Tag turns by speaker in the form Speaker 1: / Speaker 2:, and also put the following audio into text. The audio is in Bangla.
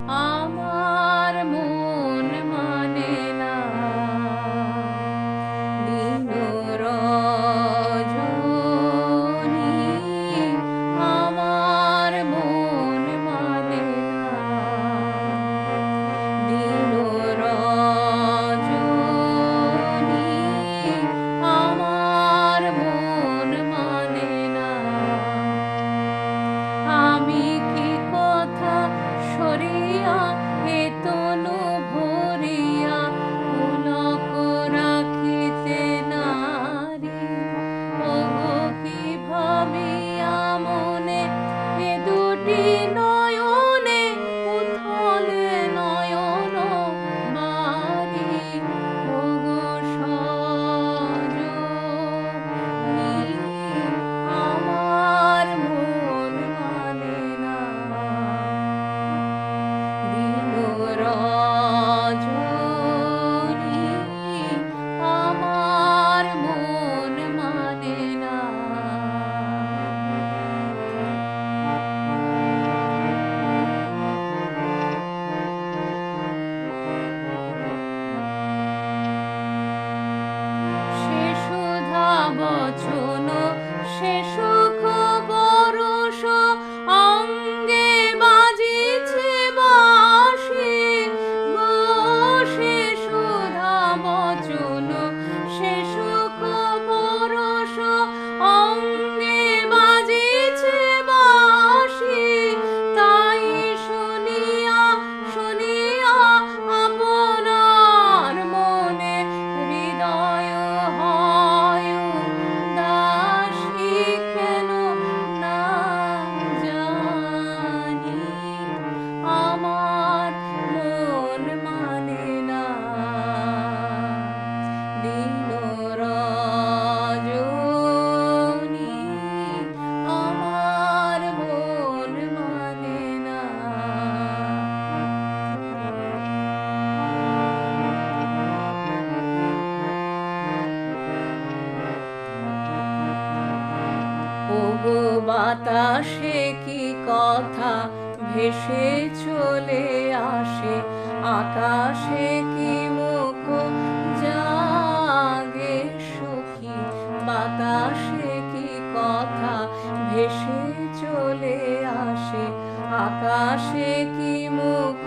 Speaker 1: আমার মন মানে না দিন রজনী, আমার মন মানে না দিন রজনী, আমার মন মানে না। আমি কি কথা সরিয়া এ তনু ভরিয়া পুলক রাখিতে নারী, ওগো কি ভাবিয়া মনে এ দুটি নয়নে উথলে নয়ন বারি, ওগো সজনী, আমার মন মানে না দিন রজনী, আমার মন মানে না। সে সুধা বচন, সে সুখ বরষ, অঙ্গে বাজিছে বাঁশি গো। সে সুধা বচন, সে সুখ বরষ, অঙ্গে বাজিছে বাঁশি, তাই শুনিয়া শুনিয়া আপনার মনে হৃদয় হয় উদাসী, কেন না জানি আমার মন মানে না দিন রজনী, আমার মন মানে না। ওগো বাতাসে কি কথা ভেসে চলে আসে, আকাশে কি মুখ জাগে সখী, বাতাসে কি কথা ভেসে চলে আসে, আকাশে কি মুখ